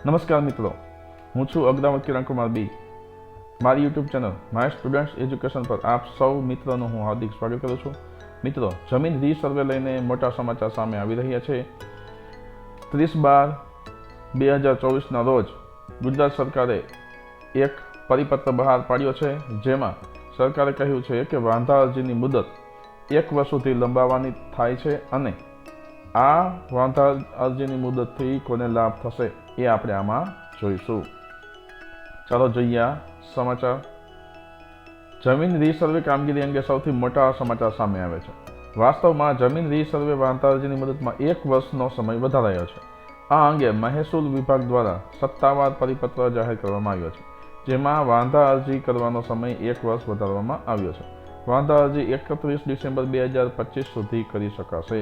નમસ્કાર મિત્રો, હું છું અગ્રાવત કિરણ કુમાર બી. મારી YouTube channel my students education પર આપ સૌ મિત્રોનું હું હાર્દિક સ્વાગત કરું છું. મિત્રો, જમીન રીસર્વે લઈને મોટા સમાચાર સામે આવી રહ્યા છે. 30/12/2024ના રોજ ગુજરાત સરકારે એક પરિપત્ર બહાર પાડ્યો છે, જેમાં સરકારે કહ્યું છે કે વાંધા અરજીની મુદત 1 વર્ષ સુધી લંબાવવાની થાય છે અને આ વાંધા અરજીની મુદતથી કોને લાભ થશે એ આપણે આમાં જોઈશું. ચાલો જોઈએ આ સમાચાર. જમીન રીસર્વે કામગીરી અંગે સૌથી મોટા સમાચાર સામે આવે છે. વાસ્તવમાં જમીન રીસર્વે વાંધા અરજીની મુદતમાં 1 વર્ષનો સમય વધારાયો છે. આ અંગે મહેસૂલ વિભાગ દ્વારા સત્તાવાર પરિપત્ર જાહેર કરવામાં આવ્યો છે, જેમાં વાંધા અરજી કરવાનો સમય 1 વર્ષ વધારવામાં આવ્યો છે. વાંધા અરજી 31 ડિસેમ્બર 2025 સુધી કરી શકાશે.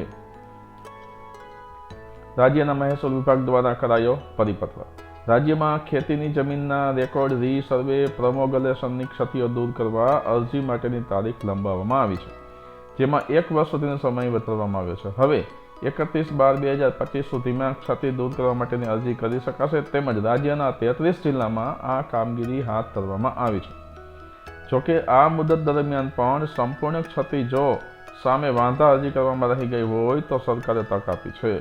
રાજ્યના મહેસૂલ વિભાગ દ્વારા કરાયો પરિપત્ર. રાજ્યમાં ખેતીની જમીનના રેકોર્ડ રીસર્વે પ્રમોગલેશનની ક્ષતિઓ દૂર કરવા અરજી માટેની તારીખ લંબાવવામાં આવી છે, જેમાં 1 વર્ષ સુધીનો સમય વધારવામાં આવ્યો છે. હવે 31/12/2025 સુધીમાં ક્ષતિ દૂર કરવા માટેની અરજી કરી શકાશે. તેમજ રાજ્યના 33 જિલ્લામાં આ કામગીરી હાથ ધરવામાં આવી છે. જોકે આ મુદત દરમિયાન પણ સંપૂર્ણ ક્ષતિ જો સામે વાંધા અરજી કરવામાં રહી ગઈ હોય તો સરકારે તક આપી છે,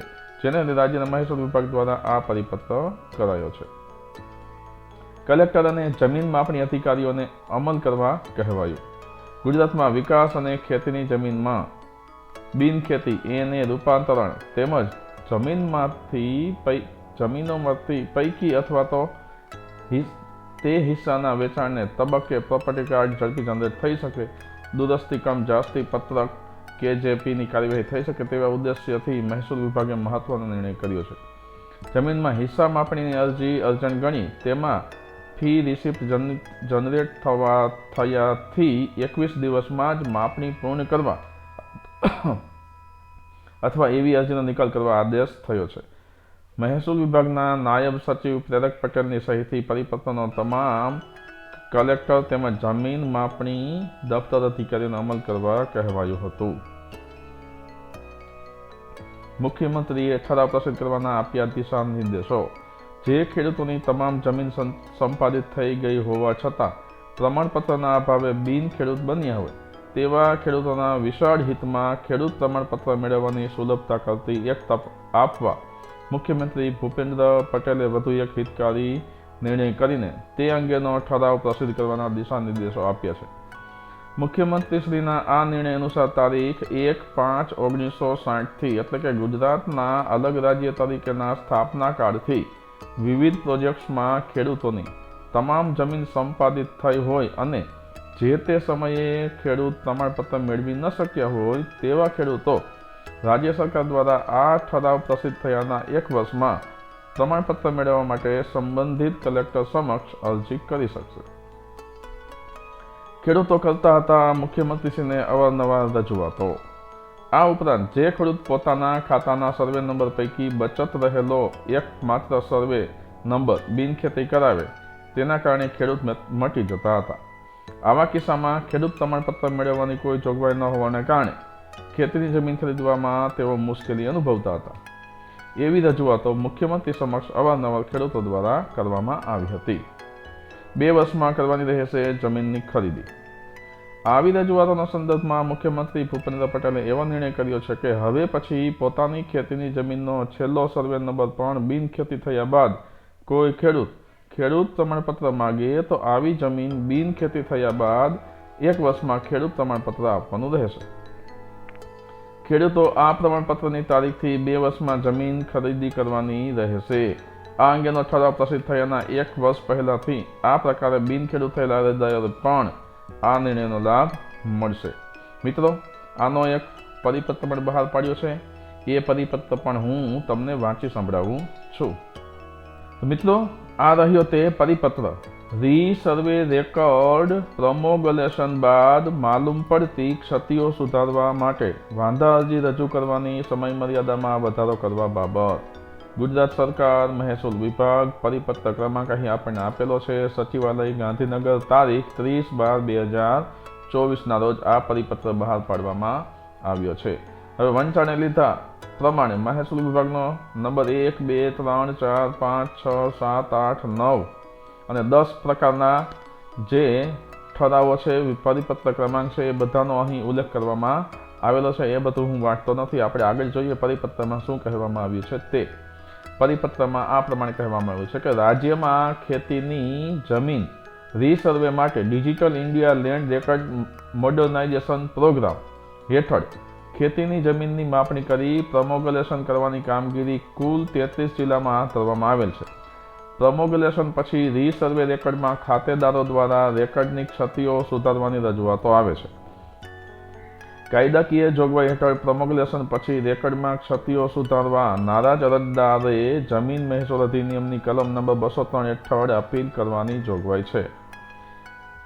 જેને રાજ્યના મહેસૂલ વિભાગ દ્વારા આ પરિપત્ર કરાયો છે. કલેક્ટર અને જમીન માપણી અધિકારીઓને અમલ કરવા કહેવાયું. ગુજરાતમાં વિકાસ અને ખેતીની જમીનમાં બિનખેતી એને રૂપાંતરણ તેમજ જમીનોમાંથી પૈકી અથવા તો તે હિસ્સાના વેચાણને તબક્કે પ્રોપર્ટી કાર્ડ ઝડપી જનરેટ થઈ શકે, દુરસ્તી કમ જાસ્તી પત્રક KJPની કાર્યવાહી થઈ શકે તેવા ઉદ્દેશ્યથી મહેસૂલ વિભાગે મહત્વનો નિર્ણય કર્યો છે. જમીનમાં હિસ્સા માપણીની અરજી અર્જન્ટ ગણી તેમાં ફી રિસિપ્ટ જનરેટ થયાથી 21 દિવસમાં જ માપણી પૂર્ણ કરવા અથવા એવી અરજીનો નિકાલ કરવા આદેશ થયો છે. મહેસૂલ વિભાગના નાયબ સચિવ પ્રેરક પટેલની સહીથી પરિપત્રનો તમામ કલેક્ટર તેમજ જમીન માપણી દફતર અધિકારીઓને અમલ કરવા કહેવાયું હતું. મુખ્યમંત્રીએ ઠરાવ પ્રસિદ્ધ કરવાના આપ્યા દિશા નિર્દેશો. જે ખેડૂતોની તમામ જમીન સંપાદિત થઈ ગઈ હોવા છતાં પ્રમાણપત્રના અભાવે બિન ખેડૂત બન્યા હોય તેવા ખેડૂતોના વિશાળ હિતમાં ખેડૂત પ્રમાણપત્ર મેળવવાની સુલભતા કરતી એક તક આપવા મુખ્યમંત્રી ભૂપેન્દ્ર પટેલે વધુ એક હિતકારી નિર્ણય કરીને તે અંગેનો ઠરાવ પ્રસિદ્ધ કરવાના દિશા નિર્દેશો આપ્યા છે. મુખ્યમંત્રીશ્રીના આ નિર્ણય અનુસાર તારીખ 1/5/1960થી એટલે કે ગુજરાતના અલગ રાજ્ય તરીકેના સ્થાપના કાળથી વિવિધ પ્રોજેક્ટ્સમાં ખેડૂતોની તમામ જમીન સંપાદિત થઈ હોય અને જે તે સમયે ખેડૂત પ્રમાણપત્ર મેળવી ન શક્યા હોય તેવા ખેડૂતો રાજ્ય સરકાર દ્વારા આ ઠરાવ પ્રસિદ્ધ થયાના 1 વર્ષમાં પ્રમાણપત્ર મેળવવા માટે સંબંધિત કલેક્ટર સમક્ષ અરજી કરી શકશે. ખેડૂતો કરતા હતા મુખ્યમંત્રીશ્રીને અવારનવાર રજૂઆતો. આ ઉપરાંત જે ખેડૂત પોતાના ખાતાના સર્વે નંબર પૈકી બચત રહેલો એકમાત્ર સર્વે નંબર બિનખેતી કરાવે તેના કારણે ખેડૂત મટી જતા હતા. આવા કિસ્સામાં ખેડૂત પ્રમાણપત્ર મેળવવાની કોઈ જોગવાઈ ન હોવાને કારણે ખેતીની જમીન ખરીદવામાં તેઓ મુશ્કેલી અનુભવતા હતા. એવી રજૂઆતો મુખ્યમંત્રી સમક્ષ અવારનવાર ખેડૂતો દ્વારા કરવામાં આવી હતી. 2 વર્ષમાં કરવાની રહેશે જમીનની ખરીદી. આવી રજૂઆતોના સંદર્ભમાં મુખ્યમંત્રી ભૂપેન્દ્ર પટેલે એવો નિર્ણય કર્યો છે કે હવે પછી પોતાની ખેતીની જમીનનો છેલ્લો સર્વે નંબર પણ બિનખેતી થયા બાદ કોઈ ખેડૂત પ્રમાણપત્ર માગે તો આવી જમીન બિનખેતી થયા બાદ 1 વર્ષમાં ખેડૂત પ્રમાણપત્ર આપવાનું રહેશે. ખેડૂતો આ પ્રમાણપત્રની તારીખથી 2 વર્ષમાં જમીન ખરીદી કરવાની રહેશે. આ અંગેનો ઠરાવ પ્રસિદ્ધ થયાના 1 વર્ષ પહેલાથી આ પ્રકારે બિનખેડૂત થયેલા અરજદારોને પણ આ નિર્ણયનો લાભ મળશે. મિત્રો, આનો એક પરિપત્ર પણ બહાર પાડ્યો છે. એ પરિપત્ર પણ હું તમને વાંચી સંભળાવું છું. મિત્રો, આ રહ્યો તે પરિપત્ર. રીસર્વે રેકોર્ડ પ્રમોગલેશન બાદ માલુમ પડતી ક્ષતિઓ સુધારવા માટે વાંધા અરજી રજૂ કરવાની સમયમર્યાદામાં વધારો કરવા બાબત ગુજરાત સરકાર મહેસૂલ વિભાગ પરિપત્ર ક્રમાંક અહીં આપણને આપેલો છે. સચિવાલય ગાંધીનગર તારીખ 30/12/2024ના રોજ આ પરિપત્ર બહાર પાડવામાં આવ્યો છે. હવે વંચાણે લીધા પ્રમાણે મહેસૂલ વિભાગનો નંબર 1, 2, 3, 4, 5, 6, 7, 8, 9 અને 10 પ્રકારના જે ઠરાવો છે, પરિપત્ર ક્રમાંક છે, એ બધાનો અહીં ઉલ્લેખ કરવામાં આવેલો છે. એ બધું હું વાંચતો નથી. આપણે આગળ જોઈએ પરિપત્રમાં શું કહેવામાં આવ્યું છે તે. પરિપત્રમાં આ પ્રમાણે કહેવામાં આવ્યું છે કે રાજ્યમાં ખેતીની જમીન રીસર્વે માટે digital India land record modernisation programme હેઠળ ખેતીની જમીનની માપણી કરી પ્રમોગલેશન કરવાની કામગીરી કુલ 33 જિલ્લામાં હાથ ધરવામાં આવેલ છે. પ્રમોગલેશન પછી રીસર્વે રેકર્ડમાં ખાતેદારો દ્વારા રેકર્ડની ક્ષતિઓ સુધારવાની રજૂઆતો આવે છે. કાયદાકીય જોગવાઈ હેઠળ પ્રમોગલેશન પછી રેકર્ડમાં ક્ષતિઓ સુધારવા નારાજ અરજદારે જમીન મહેસૂલ અધિનિયમની કલમ નંબર 203 હેઠળ અપીલ કરવાની જોગવાઈ છે.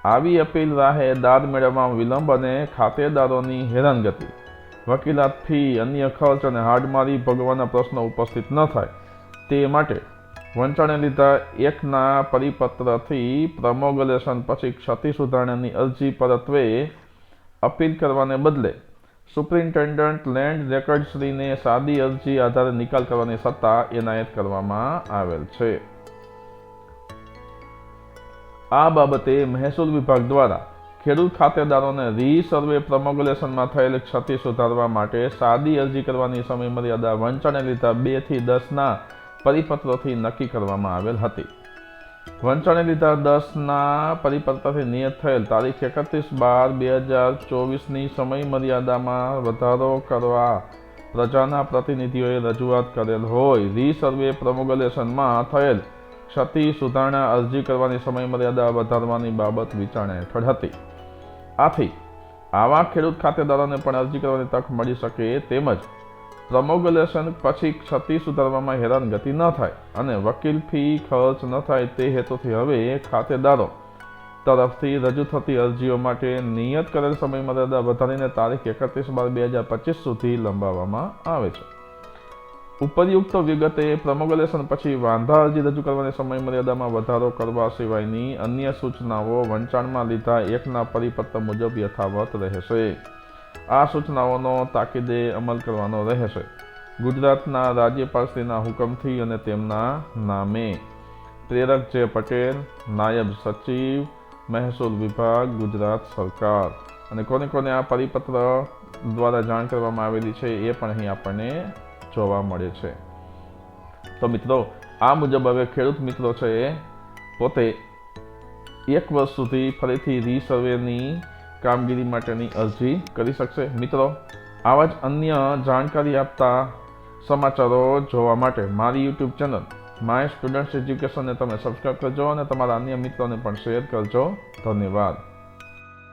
આવી અપીલ રાહે દાદ મેળવવામાં વિલંબ અને ખાતેદારોની હેરાનગતિ, વકીલાત ફી, અન્ય ખર્ચ અને હાડમારી ભોગવવાના પ્રશ્નો ઉપસ્થિત ન થાય તે માટે વંચાણે લીધા 1ના પરિપત્રથી પ્રમોગલેશન પછી ક્ષતિ સુધારણાની અરજી પરત્વે અપીલ કરવાને બદલે સુપ્રિન્ટેન્ડન્ટ લેન્ડ રેકર્ડશ્રીને સાદી અરજી આધારે નિકાલ કરવાની સત્તા એનાયત કરવામાં આવેલ છે. આ બાબતે મહેસૂલ વિભાગ દ્વારા ખેડૂત ખાતેદારોને રીસર્વે પ્રમોગલેશનમાં થયેલ ક્ષતિ સુધારવા માટે સાદી અરજી કરવાની સમયમર્યાદા વંચાણે લીધા 2 થી 10ના પરિપત્રોથી નક્કી કરવામાં આવેલ હતી. વંચાણે લીધા 10ના પરિપત્રથી નિયત થયેલ તારીખ 31/12/2024ની સમયમર્યાદામાં વધારો કરવા પ્રજાના પ્રતિનિધિઓએ રજૂઆત કરેલ હોય રીસર્વે પ્રમોગલેશનમાં થયેલ ક્ષતિ સુધારણા અરજી કરવાની સમયમર્યાદા વધારવાની બાબત વિચારણા હેઠળ હતી. આથી આવા ખેડૂત ખાતેદારોને પણ અરજી કરવાની તક મળી શકે તેમજ પ્રમોગલેશન પછી ક્ષતિ સુધારવામાં હેરાનગતિ ન થાય અને વકીલ ફી ખર્ચ ન થાય તે હેતુથી હવે ખાતેદારો તરફથી રજૂ થતી અરજીઓ માટે નિયત કરેલ સમયમર્યાદા વધારીને તારીખ 31/12/2025 સુધી લંબાવવામાં આવે છે. ઉપરયુક્ત વિગતે પ્રમોગલેશન પછી વાંધા અરજી રજૂ કરવાની સમયમર્યાદામાં વધારો કરવા સિવાયની અન્ય સૂચનાઓ વંચાણમાં લીધા 1ના પરિપત્ર મુજબ યથાવત રહેશે. આ સૂચનાઓનો તાકીદે અમલ કરવાનો રહેશે. ગુજરાતના રાજ્યપાલશ્રીના હુકમથી અને તેમના નામે. પ્રેરક જે પટેલ, નાયબ સચિવ, મહેસૂલ વિભાગ, ગુજરાત સરકાર. અને કોને કોને આ પરિપત્ર દ્વારા જાણ કરવામાં આવેલી છે એ પણ અહીં આપણને જોવા મળે છે. તો મિત્રો, આ મુજબ હવે ખેડૂત મિત્રો છે એ પોતે 1 વર્ષ સુધી ફરીથી રીસર્વેની કામગીરી માટેની અરજી કરી શકશે. મિત્રો, આવા જ અન્ય જાણકારી આપતા સમાચારો જોવા માટે મારી YouTube ચેનલ માય સ્ટુડન્ટ્સ એજ્યુકેશનને તમે સબસ્ક્રાઈબ કરજો અને તમારા અન્ય મિત્રોને પણ શેર કરજો. ધન્યવાદ.